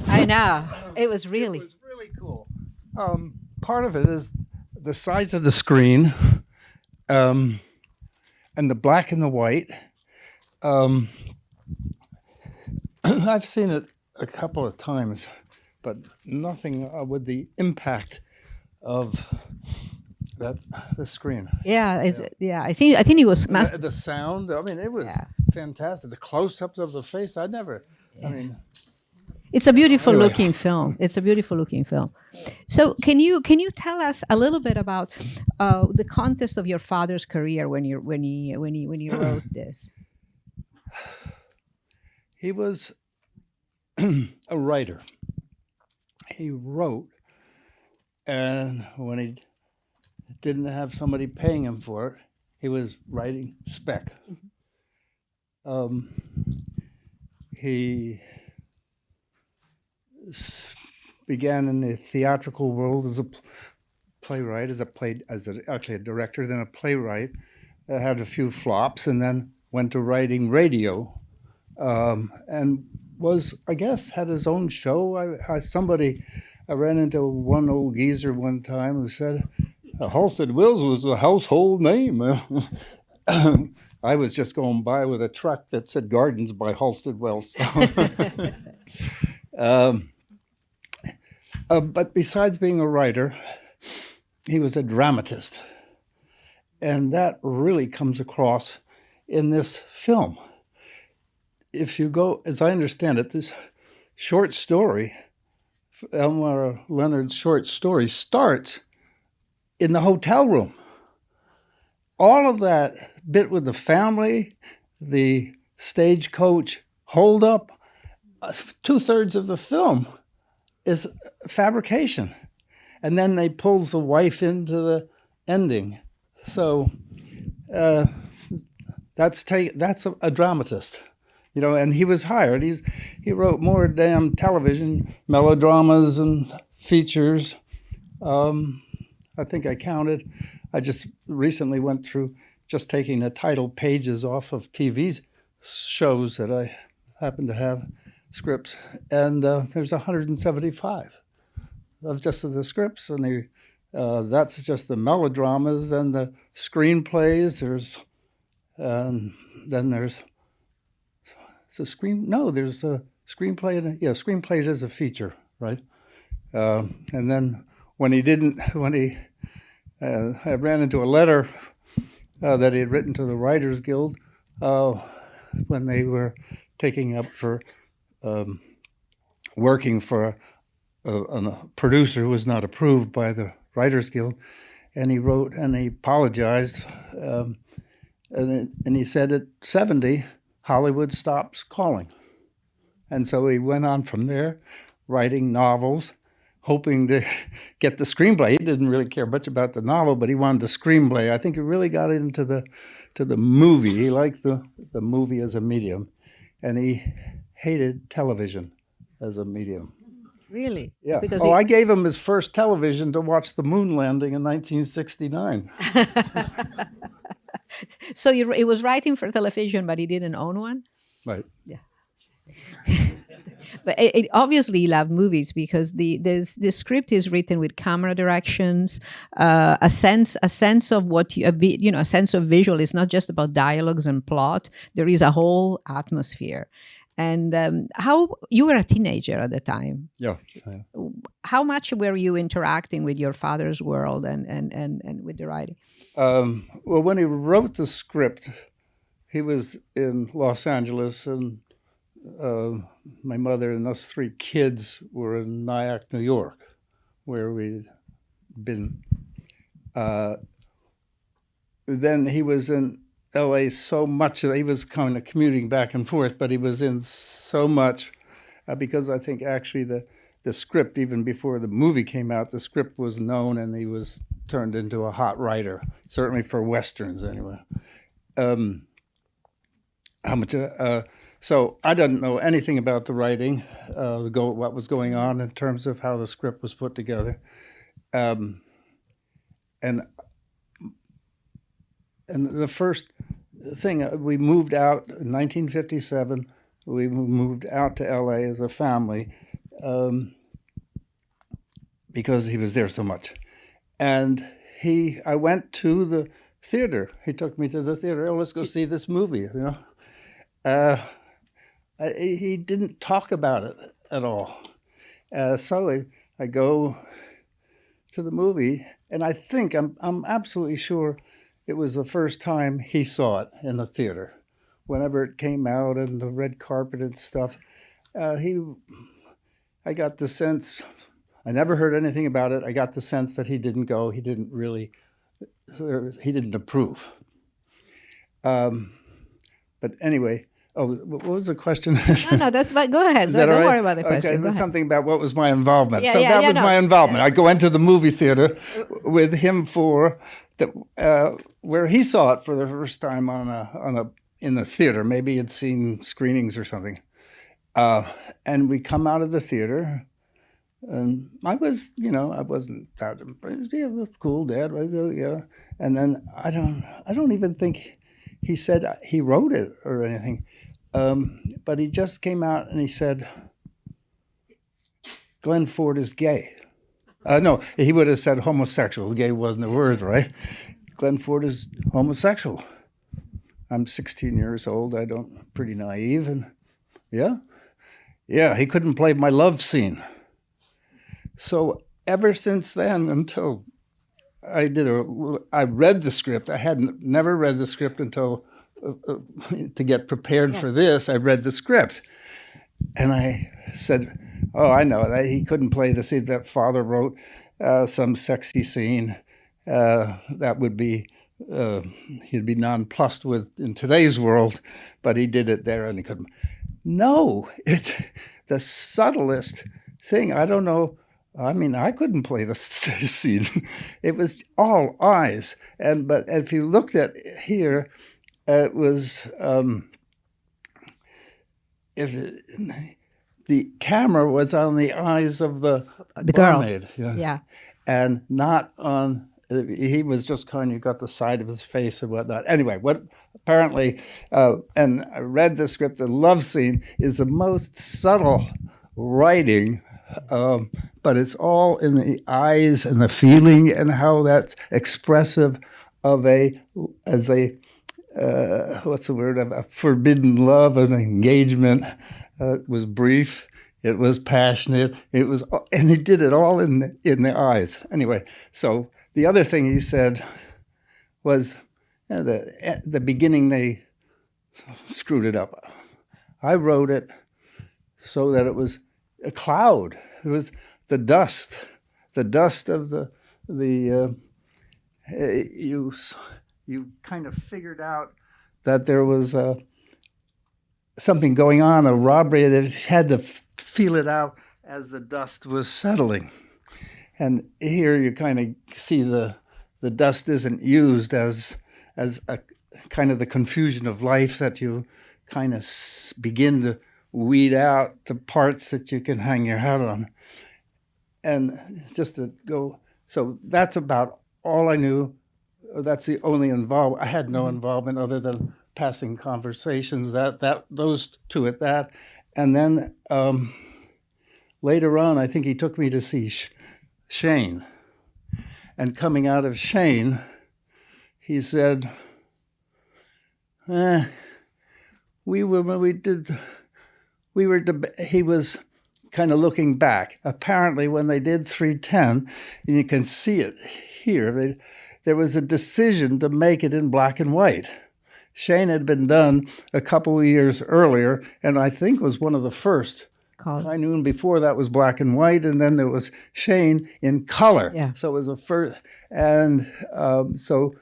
I know. It was really. It was really cool. Part of it is the size of the screen, and the black and the white. I've seen it a couple of times, but nothing with the impact of the screen. Yeah, yeah. I think it was The sound. I mean, it was fantastic. The close-ups of the face. I never. I mean, it's a beautiful looking film. It's a beautiful looking film. So can you tell us a little bit about the context of your father's career when you wrote this? He was a writer. He wrote, and when he didn't have somebody paying him for it, he was writing spec. He began in the theatrical world as a playwright, actually a director, then a playwright. Had a few flops, and then went to writing radio, and was, I guess, had his own show. I ran into one old geezer one time who said, Halsted Welles was a household name. I was just going by with a truck that said Gardens by Halsted Welles. But besides being a writer, he was a dramatist. And that really comes across in this film. If you go, as I understand it, this short story, Elmore Leonard's short story, starts in the hotel room. All of that bit with the family, the stagecoach holdup, 2/3 of the film is fabrication. And then they pulls the wife into the ending. So that's a dramatist. You know, and he was hired. He wrote more damn television melodramas and features. I think I counted. I just recently went through just taking the title pages off of TV shows that I happen to have scripts, and there's 175 of just the scripts, and that's just the melodramas. Then the screenplays. There's there's a screenplay. Screenplay is a feature, right? And then I ran into a letter that he had written to the Writers Guild when they were taking up for working for a producer who was not approved by the Writers Guild, and he wrote and he apologized, and he said at 70, Hollywood stops calling. And so he went on from there, writing novels, hoping to get the screenplay. He didn't really care much about the novel, but he wanted the screenplay. I think he really got into the movie. He liked the movie as a medium, and he hated television as a medium. Really? Yeah. Because I gave him his first television to watch the moon landing in 1969. So he was writing for television, but he didn't own one? Right. Yeah. But obviously he loved movies because the script is written with camera directions, a sense of what a sense of visual. It's not just about dialogues and plot. There is a whole atmosphere. And how you were a teenager at the time? Yeah. How much were you interacting with your father's world and with the writing? Well, when he wrote the script, he was in Los Angeles, and my mother and us three kids were in Nyack, New York, where we'd been. Then he was in LA so much that he was kind of commuting back and forth, but he was in so much because I think actually the script, even before the movie came out, the script was known, and he was turned into a hot writer, certainly for Westerns anyway. So I didn't know anything about the writing, what was going on in terms of how the script was put together. And the first thing, we moved out in 1957 we moved out to LA as a family because he was there so much. And I went to the theater. He took me to the theater. Oh, let's go see this movie, you know. He didn't talk about it at all. So I go to the movie, and I think, I'm absolutely sure it was the first time he saw it in the theater. Whenever it came out and the red carpet and stuff, I got the sense, I never heard anything about it. I got the sense that he didn't go. He didn't approve. But anyway, what was the question? No, that's fine. Go ahead. Don't worry about the question. Okay, it was something about what was my involvement. Yeah, so that was my involvement. Yeah. I go into the movie theater with him where he saw it for the first time in the theater. Maybe he'd seen screenings or something. And we come out of the theater, and I wasn't that impressed. Yeah, it was cool, Dad. Yeah. And then I don't even think he said he wrote it or anything. But he just came out and he said, Glenn Ford is gay. No, he would have said homosexual. Gay wasn't a word, right? Glenn Ford is homosexual. I'm 16 years old. Pretty naive. And yeah, he couldn't play my love scene. So ever since then, until I read the script. I had never read the script until to get prepared for this. I read the script, and I said, "Oh, I know that he couldn't play the scene that father wrote some sexy scene that would be he'd be nonplussed with in today's world, but he did it there and he couldn't." No, it's the subtlest thing. I don't know. I mean, I couldn't play the scene. It was all eyes. But if you looked at here, it was the camera was on the eyes of the girl. barmaid, Yeah. And not on. He was just kind of got the side of his face and whatnot. Anyway, apparently, and I read the script. The love scene is the most subtle writing. But it's all in the eyes and the feeling and how that's expressive of what's the word, of a forbidden love, an engagement. It was brief, it was passionate, and he did it all in the eyes. Anyway, so the other thing he said was at the beginning they screwed it up. I wrote it so that it was a cloud. It was the dust of you kind of figured out that there was something going on, a robbery, that it had to feel it out as the dust was settling. And here you kind of see the dust isn't used as a kind of the confusion of life, that you kind of begin to weed out the parts that you can hang your hat on. And just to go, so that's about all I knew. That's the only involvement. I had no involvement other than passing conversations, those two at that. And then later on, I think he took me to see Shane. And coming out of Shane, he said, he was kind of looking back. Apparently, when they did 310, and you can see it here, there was a decision to make it in black and white. Shane had been done a couple of years earlier, and I think was one of the first. High Noon before that was black and white, and then there was Shane in color. Yeah. So it was the first, and so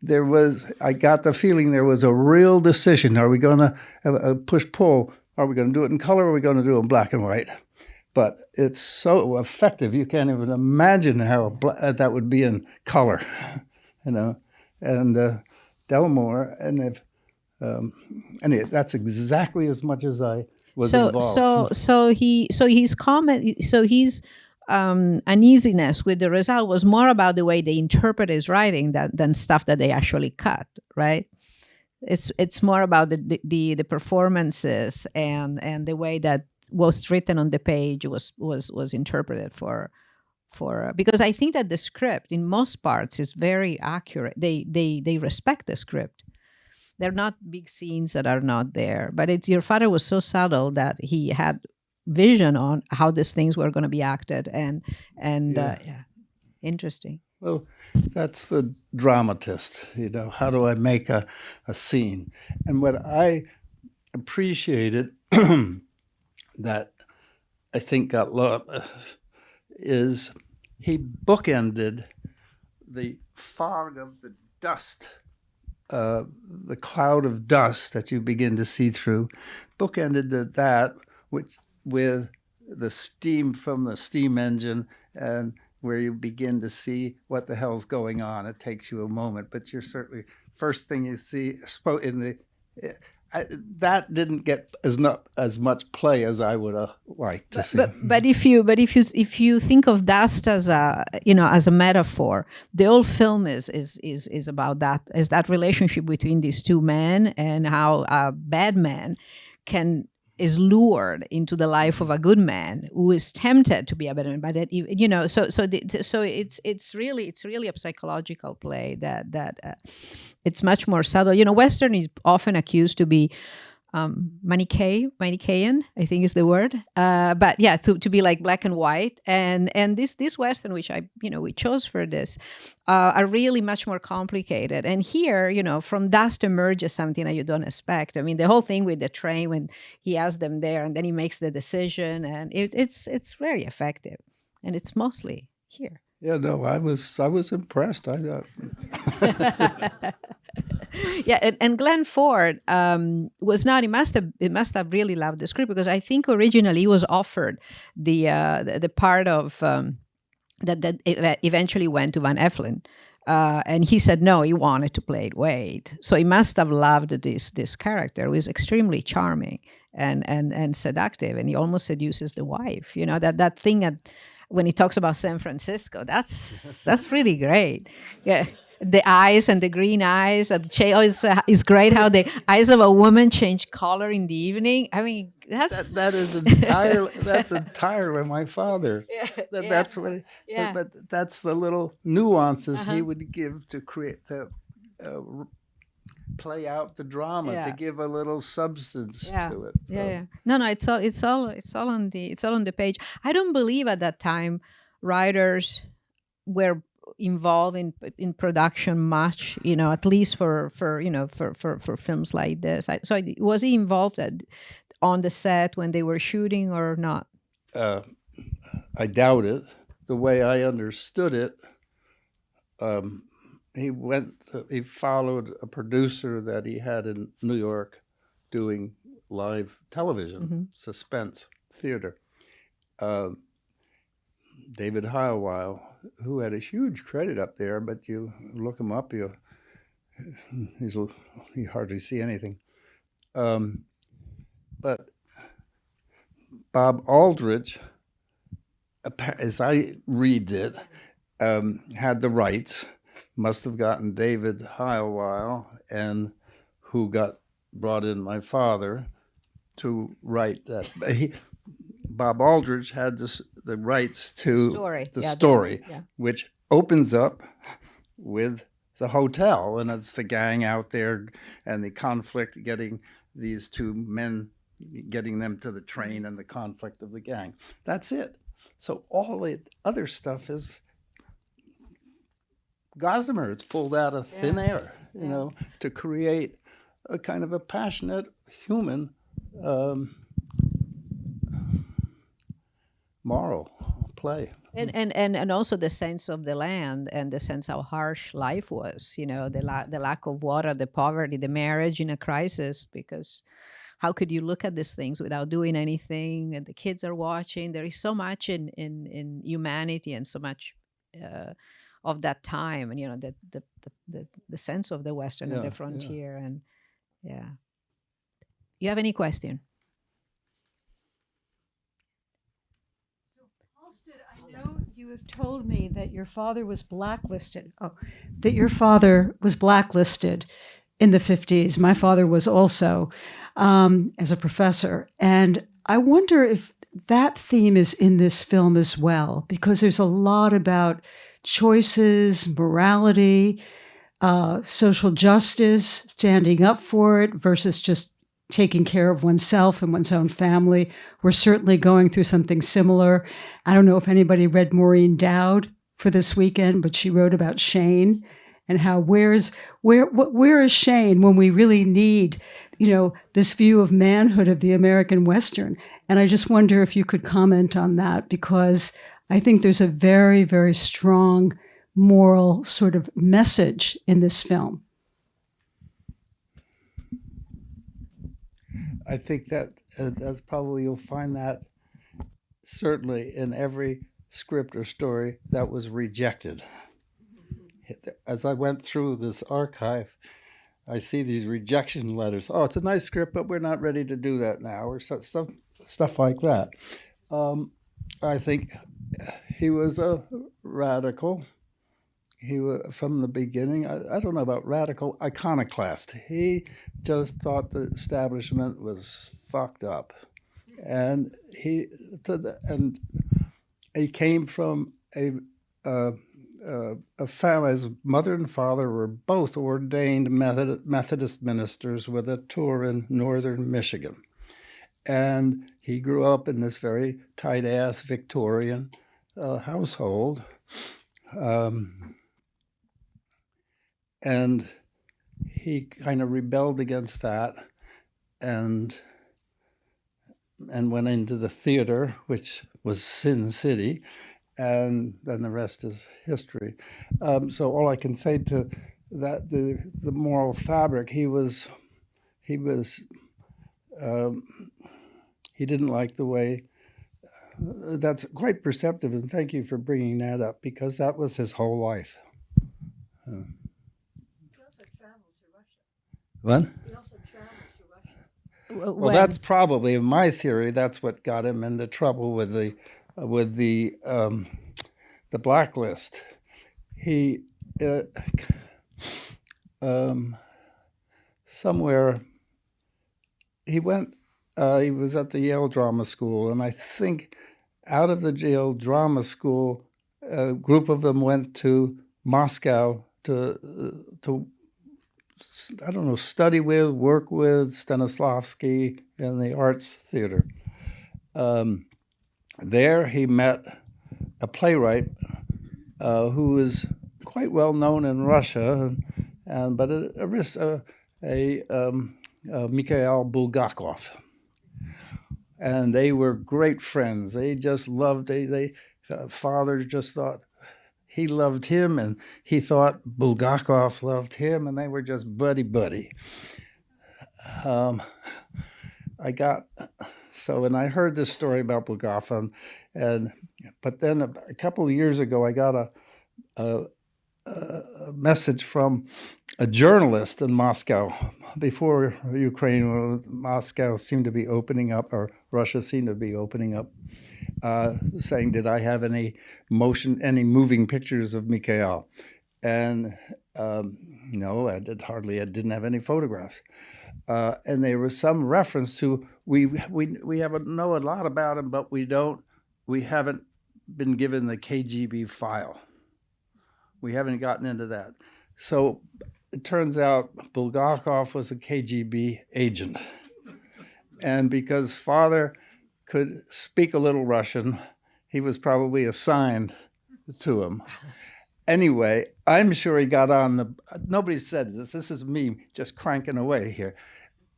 there was. I got the feeling there was a real decision. Are we going to push-pull? Are we going to do it in color, or are we going to do it in black and white? But it's so effective, you can't even imagine how that would be in color, And Delmore, and anyway, that's exactly as much as I was involved. So his comment, his uneasiness with the result was more about the way they interpret his writing than stuff that they actually cut, right? It's more about the performances and the way that was written on the page was interpreted for because I think that the script in most parts is very accurate. They respect the script. They're not big scenes that are not there, but it's your father was so subtle that he had vision on how these things were going to be acted and Yeah. yeah, interesting. Well, that's the dramatist, how do I make a scene? And what I appreciated that I think got is he bookended the fog of the dust, the cloud of dust that you begin to see through, bookended that with the steam from the steam engine, and where you begin to see what the hell's going on. It takes you a moment, but you're certainly first thing you see in the. That didn't get as much play as I would have liked to see. But if you think of dust as a metaphor, the whole film is about that, is that relationship between these two men and how a bad man is lured into the life of a good man who is tempted to be a better man. But that so it's really a psychological play that it's much more subtle. Western is often accused to be Manichaean, I think is the word. But yeah, to be like black and white, and this Western, which we chose for this, are really much more complicated. And here, from dust emerges something that you don't expect. I mean, the whole thing with the train when he has them there, and then he makes the decision, and it's very effective, and it's mostly here. Yeah, no, I was impressed. I thought. Yeah, and Glenn Ford was not. He must have really loved the script, because I think originally he was offered the part of that eventually went to Van Efflin, and he said no. He wanted to play it Wade, so he must have loved this character, who is extremely charming and seductive, and he almost seduces the wife. That thing when he talks about San Francisco, that's really great. Yeah. The eyes and the green eyes is great. How the eyes of a woman change color in the evening. I mean, that is entirely my father. Yeah, That's what. Yeah. But that's the little nuances he would give to create the play out the drama, to give a little substance to it. So. Yeah. No, it's all on the page. I don't believe at that time writers were involved in production much, at least for films like this. So was he involved on the set when they were shooting or not? I doubt it. The way I understood it, he followed a producer that he had in New York doing live television, suspense theater. David Heilweil, who had a huge credit up there, but you look him up, you hardly see anything. But Bob Aldrich, as I read it, had the rights, must have gotten David Heilweil, and who brought in my father to write that. Bob Aldrich had the rights to the story, which opens up with the hotel, and it's the gang out there and the conflict, getting these two men, getting them to the train, and the conflict of the gang. That's it. So all the other stuff is gossamer. It's pulled out of thin air, to create a kind of a passionate human moral play. And also the sense of the land, and the sense how harsh life was, the lack of water, the poverty, the marriage in a crisis, because how could you look at these things without doing anything? And the kids are watching. There is so much in humanity, and so much of that time, and the sense of the Western and the frontier. And you have any question? Halsted, I know you have told me that your father was blacklisted. That your father was blacklisted in the 50s. My father was also as a professor. And I wonder if that theme is in this film as well, because there's a lot about choices, morality, social justice, standing up for it versus just taking care of oneself and one's own family. We're certainly going through something similar. I don't know if anybody read Maureen Dowd for this weekend, but she wrote about Shane and how where is Shane when we really need, this view of manhood of the American Western. And I just wonder if you could comment on that, because I think there's a very, very strong moral sort of message in this film. I think that's probably, you'll find that certainly in every script or story that was rejected. As I went through this archive, I see these rejection letters. Oh, it's a nice script, but we're not ready to do that now, or stuff like that. I think he was a radical. He was, from the beginning, I don't know about radical, iconoclast. He just thought the establishment was fucked up. And he came from a family. His mother and father were both ordained Methodist ministers with a tour in northern Michigan. And he grew up in this very tight-ass Victorian household. And he kind of rebelled against that and went into the theater, which was Sin City, and then the rest is history. So all I can say to that, the moral fabric, he didn't like the way, that's quite perceptive, and thank you for bringing that up, because that was his whole life. He also traveled to Russia. What? He also traveled to Russia. Well, that's probably, in my theory, that's what got him into trouble with the blacklist. He somewhere he went. He was at the Yale Drama School, and I think out of the Yale Drama School, a group of them went to Moscow to I don't know, study with, work with Stanislavski in the arts theater. There he met a playwright who was quite well known in Russia, but Mikhail Bulgakov. And they were great friends. They just loved, father just thought he loved him, and he thought Bulgakov loved him, and they were just buddy-buddy. And I heard this story about Bulgakov, but then a couple of years ago, I got a message from a journalist in Moscow before Ukraine, Moscow seemed to be opening up, or Russia seemed to be opening up, saying, did I have any moving pictures of Mikhail? And no, I didn't have any photographs. And there was some reference to, we haven't know a lot about him, but we haven't been given the KGB file. We haven't gotten into that. So it turns out Bulgakov was a KGB agent. And because father could speak a little Russian, he was probably assigned to him. Anyway, I'm sure he got on nobody said this. This is me just cranking away here.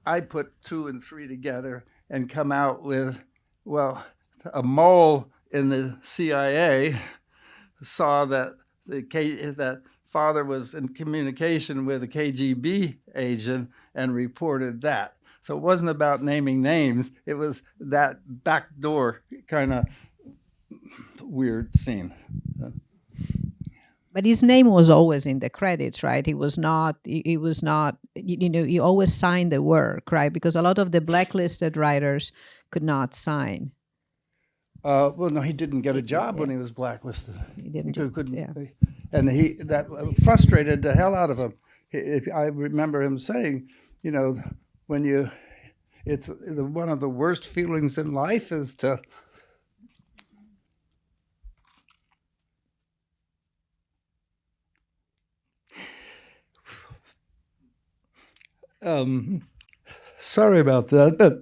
I put 2 and 3 together and come out with, well, a mole in the CIA saw that that father was in communication with a KGB agent and reported that. So it wasn't about naming names. It was that backdoor kind of weird scene. But his name was always in the credits, right? He was not, he always signed the work, right? Because a lot of the blacklisted writers could not sign. Well, no, he didn't get a job when he was blacklisted. He didn't. Couldn't. Yeah. And that frustrated the hell out of him. I remember him saying, you know, when you, it's one of the worst feelings in life is to sorry about that, but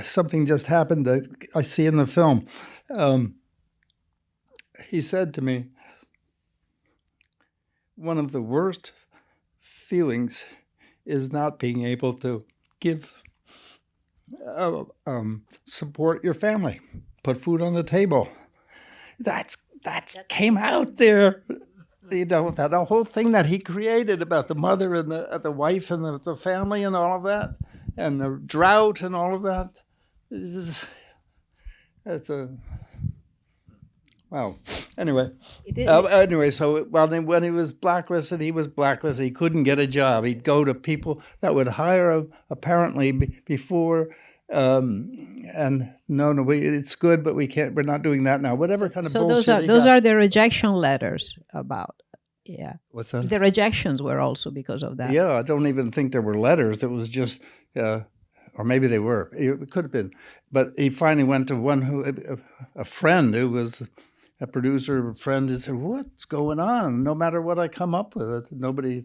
something just happened that I see in the film. He said to me, one of the worst feelings is not being able to give, support your family, put food on the table. That's came out there. You know, that whole thing that he created about the mother and the wife and the family and all of that, and the drought and all of that. That's a wow. Anyway, so when he was blacklisted, he was blacklisted. He couldn't get a job. He'd go to people that would hire him apparently before. And no, it's good, but we can't. We're not doing that now. Whatever kind of bullshit. So those are the rejection letters about. Yeah. What's that? The rejections were also because of that. Yeah, I don't even think there were letters. It was just, or maybe they were. It could have been. But he finally went to a friend who was a producer, a friend, and said, "What's going on? No matter what I come up with, nobody."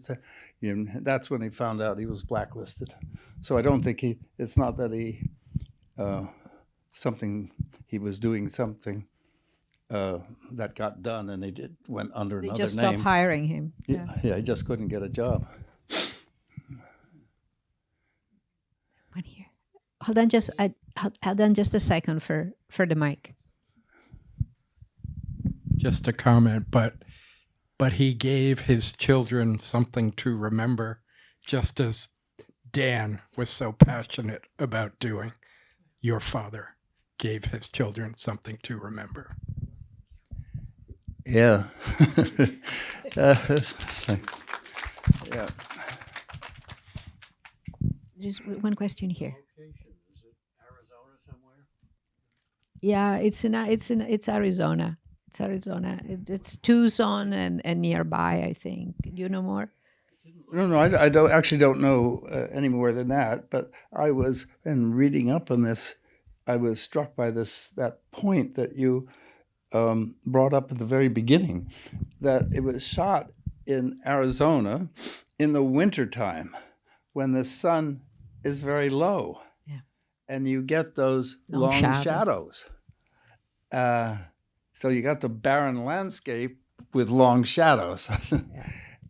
That's when he found out he was blacklisted. So I don't think it's not that he was doing something that got done and went under another name. They just stopped hiring him. Yeah, he just couldn't get a job. One here. Hold on just a second for the mic. Just a comment, but he gave his children something to remember, just as Dan was so passionate about doing. Your father gave his children something to remember. Yeah. Yeah. There's one question here. Location, is it Arizona somewhere? Yeah, it's Arizona. It's Arizona. It's Tucson and nearby, I think. Do you know more? No, I don't know any more than that. But in reading up on this, I was struck by that point that you brought up at the very beginning, that it was shot in Arizona in the wintertime when the sun is very low. Yeah. And you get those long shadows. So you got the barren landscape with long shadows. Yeah.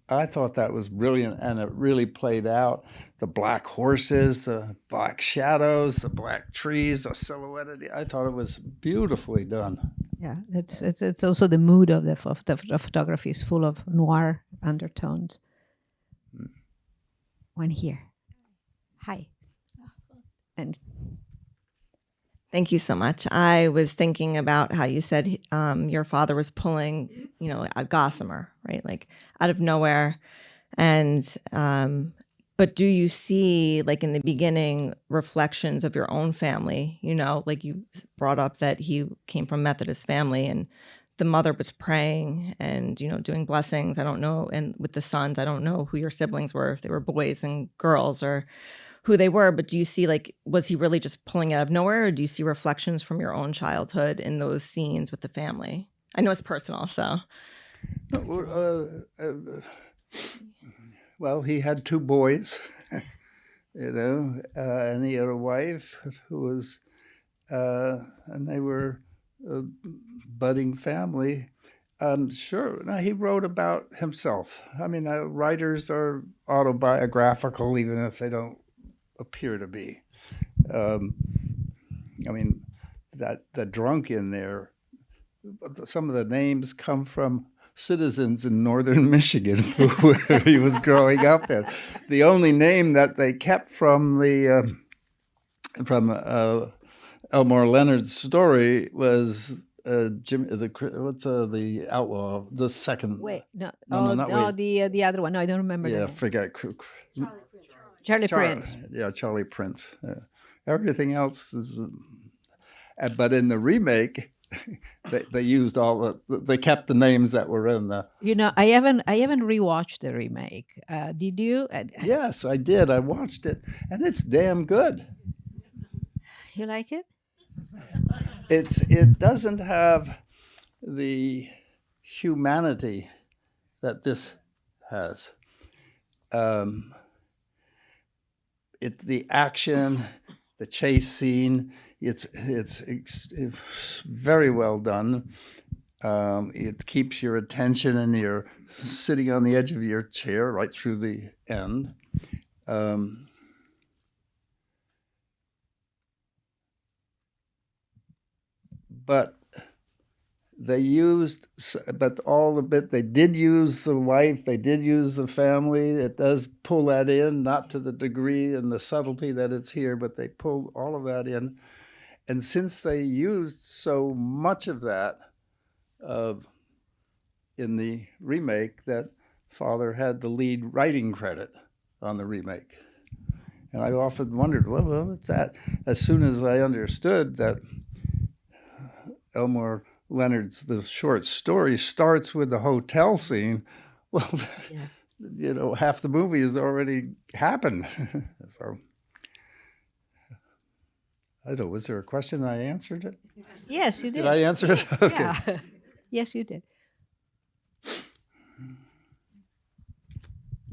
I thought that was brilliant, and it really played out. The black horses, the black shadows, the black trees, the silhouette. I thought it was beautifully done. Yeah, it's also the mood of the photography is full of noir undertones. One here. Hi. And thank you so much. I was thinking about how you said your father was pulling, a gossamer, right? Like out of nowhere. And, but do you see, like in the beginning, reflections of your own family? Like you brought up that he came from Methodist family and the mother was praying and, doing blessings. I don't know. And with the sons, I don't know who your siblings were, if they were boys and girls or who they were, but do you see, like, was he really just pulling it out of nowhere, or do you see reflections from your own childhood in those scenes with the family? I know it's personal, so. Well, he had two boys, and he had a wife who was, and they were a budding family. Sure, now, he wrote about himself. I mean, writers are autobiographical, even if they don't appear to be. I mean, the drunk in there, some of the names come from citizens in northern Michigan who he was growing up in. The only name that they kept from Elmore Leonard's story was Jim. The outlaw? The second. wait, no, not Wade. the other one. No, I don't remember. Yeah, the name. forget. Charlie Prince. Yeah, Charlie Prince. Everything else is, but in the remake, they used they kept the names that were in the. You know, I haven't rewatched the remake. Did you? Yes, I did. I watched it, and it's damn good. You like it? It doesn't have the humanity that this has. The action, the chase scene. It's very well done. It keeps your attention, and you're sitting on the edge of your chair right through the end. But they used, but all the bit, they did use the wife, they did use the family. It does pull that in, not to the degree and the subtlety that it's here, but they pulled all of that in. And since they used so much of that in the remake, that father had the lead writing credit on the remake. And I often wondered, well, what's that? As soon as I understood that Elmore Leonard's the short story starts with the hotel scene, well, yeah. Half the movie has already happened. So I don't know, was there a question? I answered it? Yes, you did. Did I answer it? Okay. Yeah. Yes, you did.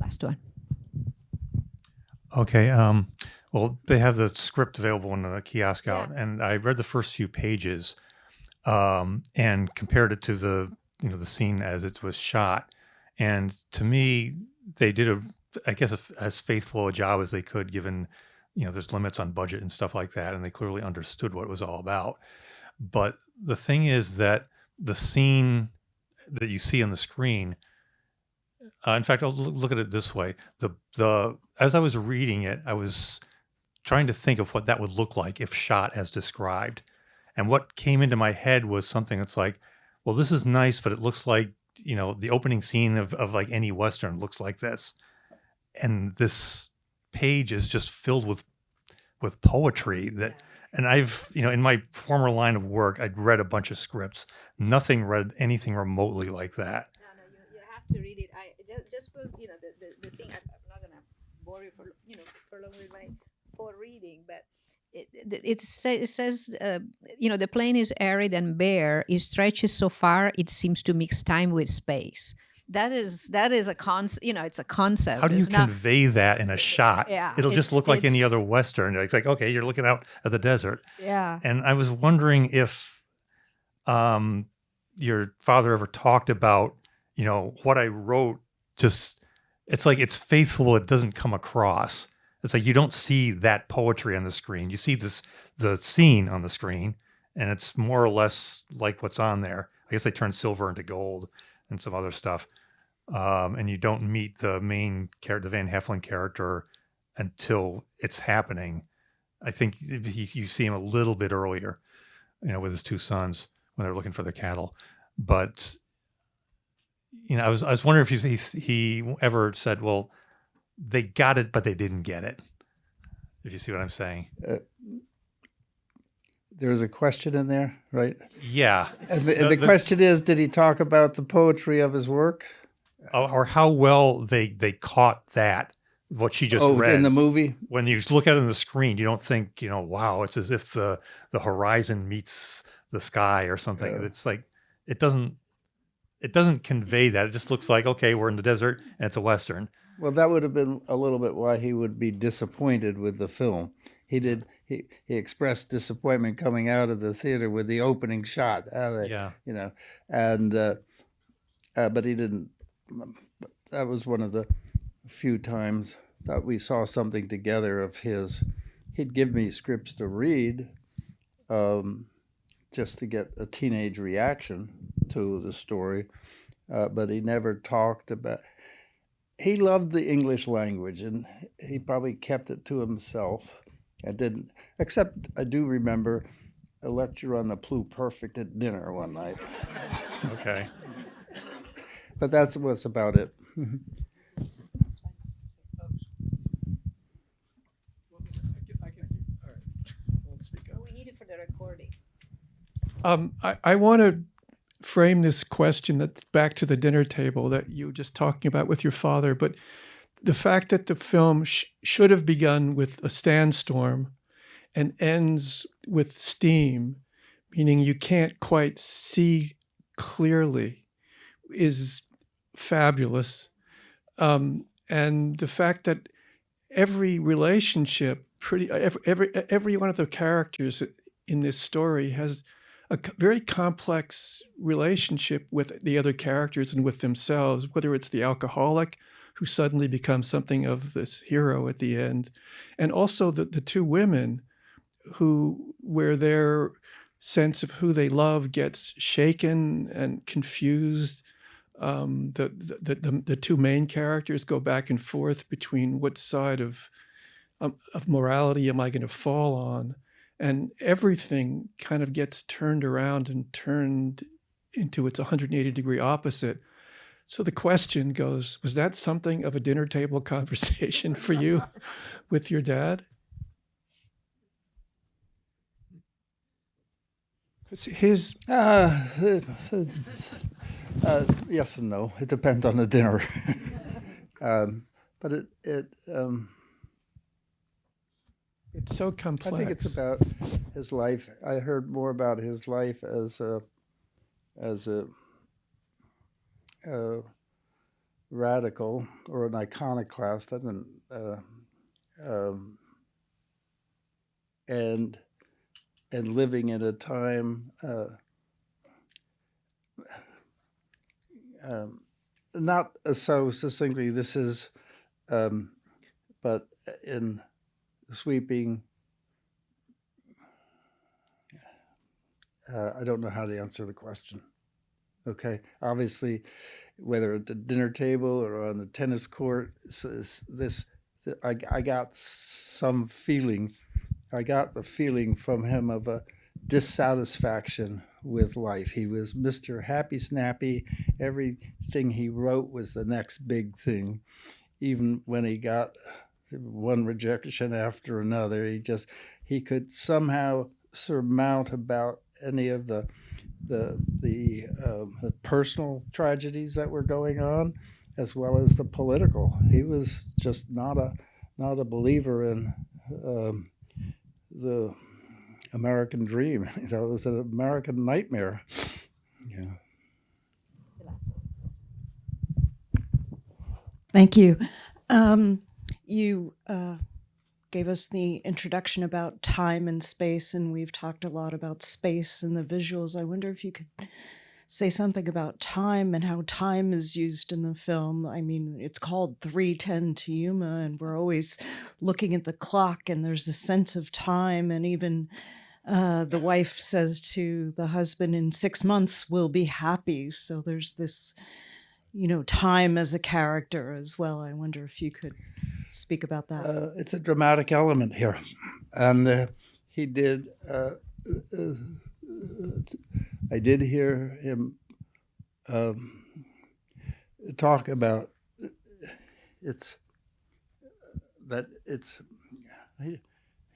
Last one. Okay. Well, they have the script available in the kiosk out, and I read the first few pages and compared it to the scene as it was shot. And to me, they did I guess as faithful a job as they could, given there's limits on budget and stuff like that, and they clearly understood what it was all about. But the thing is that the scene that you see on the screen, in fact, I'll look at it this way: as I was reading it, I was trying to think of what that would look like if shot as described. And what came into my head was something that's like, well, this is nice, but it looks like, the opening scene of like any Western looks like this. And this page is just filled with poetry that, and I've, in my former line of work, I'd read a bunch of scripts. Nothing read anything remotely like that. No, you have to read it. I just put, the thing. I'm not gonna bore you for long with my poor reading, but it says, the plain is arid and bare. It stretches so far it seems to mix time with space. That is a concept. It's a concept. How do you convey that in a shot? Yeah, it'll just look like any other Western. It's like, okay, you're looking out at the desert. Yeah. And I was wondering if your father ever talked about, what I wrote. Just, it's like it's faithful. It doesn't come across. It's like you don't see that poetry on the screen. You see the scene on the screen, and it's more or less like what's on there. I guess they turn silver into gold and some other stuff. And you don't meet the main character, the Van Heflin character, until it's happening. I think you see him a little bit earlier, with his two sons when they're looking for the cattle. But I was wondering if he ever said, well, they got it, but they didn't get it. If you see what I'm saying. There's a question in there, right? Yeah. And the question is, did he talk about the poetry of his work? Or how well they caught that, what she just read. In the movie? When you look at it on the screen, you don't think, wow, it's as if the horizon meets the sky or something. Yeah. It's like, it doesn't convey that. It just looks like, okay, we're in the desert and it's a Western. Well, that would have been a little bit why he would be disappointed with the film. He expressed disappointment coming out of the theater with the opening shot. Yeah. But he didn't. That was one of the few times that we saw something together of his. He'd give me scripts to read, just to get a teenage reaction to the story, but he never talked about. He loved the English language, and he probably kept it to himself. I didn't, except I do remember a lecture on the pluperfect at dinner one night. Okay. But that's what's about it. We need it for the recording. I want to frame this question that's back to the dinner table that you were just talking about with your father, but the fact that the film should have begun with a sandstorm and ends with steam, meaning you can't quite see clearly, is fabulous. And the fact that every relationship, every one of the characters in this story has a very complex relationship with the other characters and with themselves, whether it's the alcoholic who suddenly becomes something of this hero at the end, and also the two women where their sense of who they love gets shaken and confused. The two main characters go back and forth between what side of morality am I going to fall on, and everything kind of gets turned around and turned into its 180-degree opposite. So the question goes, was that something of a dinner table conversation for you with your dad? His yes and no. It depends on the dinner. But it's so complex. I think it's about his life. I heard more about his life as a radical or an iconoclast. And living in a time not so succinctly. This is, but in sweeping. I don't know how to answer the question. Okay, obviously, whether at the dinner table or on the tennis court, I got some feeling. I got the feeling from him of a dissatisfaction with life. He was Mr. Happy Snappy. Everything he wrote was the next big thing. Even when he got one rejection after another, he could somehow surmount about any of the personal tragedies that were going on, as well as the political. He was just not a believer in the American dream. It was an American nightmare. Yeah. Thank you. You gave us the introduction about time and space, and we've talked a lot about space and the visuals. I wonder if you could say something about time and how time is used in the film. I mean, it's called 3:10 to Yuma, and we're always looking at the clock, and there's a sense of time. And even the wife says to the husband, in 6 months, we'll be happy. So there's this, time as a character as well. I wonder if you could speak about that. It's a dramatic element here. And he did, I did hear him talk about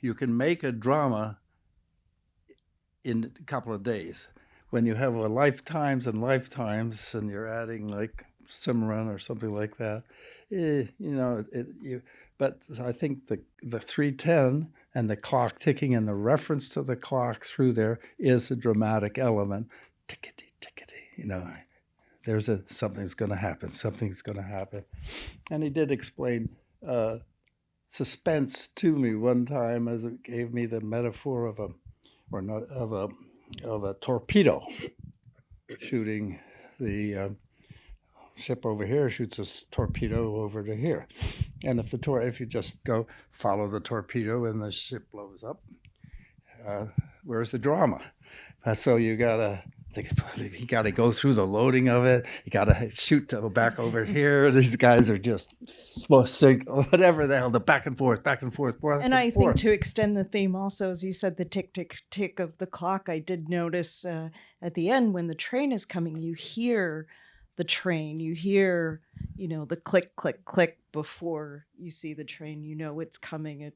you can make a drama in a couple of days. When you have lifetimes and lifetimes, and you're adding like Cimarron or something like that, but I think the 3:10 and the clock ticking and the reference to the clock through there is a dramatic element. Tickety, tickety, there's something's going to happen. Something's going to happen. And he did explain suspense to me one time, as it gave me the metaphor of a torpedo shooting the ship over here, shoots a torpedo over to here. And if you just go follow the torpedo and the ship blows up, where's the drama? So you gotta go through the loading of it. You gotta shoot to back over here. These guys are just supposed to whatever the hell, the back and forth. And I think to extend the theme also, as you said, the tick, tick, tick of the clock, I did notice at the end when the train is coming, you hear the train, you hear, the click, click, click before you see the train, it's coming.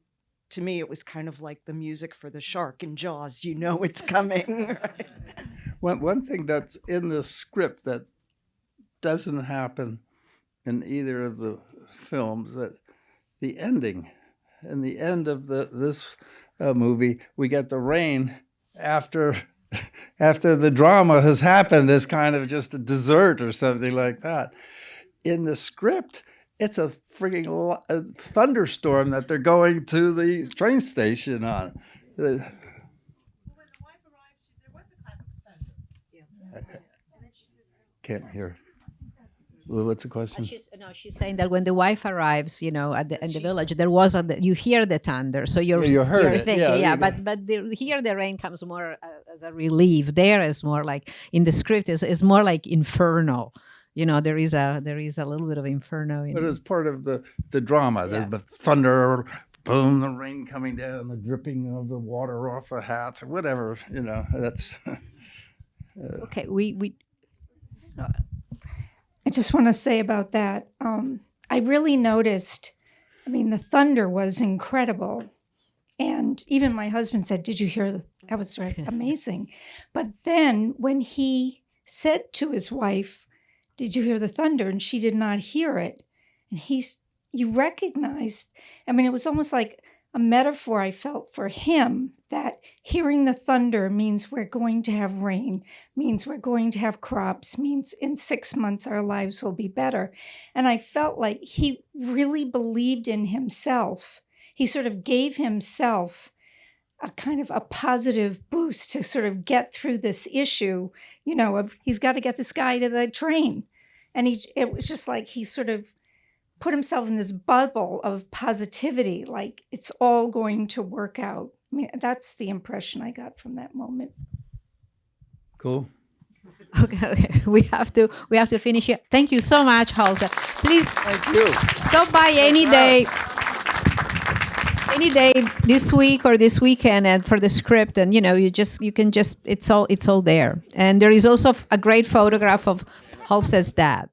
To me, it was kind of like the music for the shark in Jaws, it's coming. Right? One thing that's in the script that doesn't happen in either of the films, that the ending, in the end of this movie, we get the rain after the drama has happened as kind of just a dessert or something like that. In the script, it's a freaking thunderstorm that they're going to the train station on. Can't hear. Well, what's the question? She's saying that when the wife arrives, in the village, there was you hear the thunder, so you heard it. Thinking, but here the rain comes more as a relief. There is more like in the script is more like infernal. There is a little bit of inferno. But it's part of the drama. Yeah. The thunder, boom, the rain coming down, the dripping of the water off the hats, or whatever. That's okay. I just want to say about that. I really noticed, the thunder was incredible. And even my husband said, "Did you hear that was amazing." But then when he said to his wife, "Did you hear the thunder?" and she did not hear it. And you recognized, it was almost like a metaphor I felt for him, that hearing the thunder means we're going to have rain, means we're going to have crops, means in 6 months our lives will be better. And I felt like he really believed in himself. He sort of gave himself a kind of a positive boost to sort of get through this issue, of he's got to get this guy to the train. And it was just like he sort of put himself in this bubble of positivity, like it's all going to work out. That's the impression I got from that moment. Cool. Okay. We have to finish it. Thank you so much, Halsted. Please stop by any day this week or this weekend and for the script, and it's all there. And there is also a great photograph of Halsted's dad.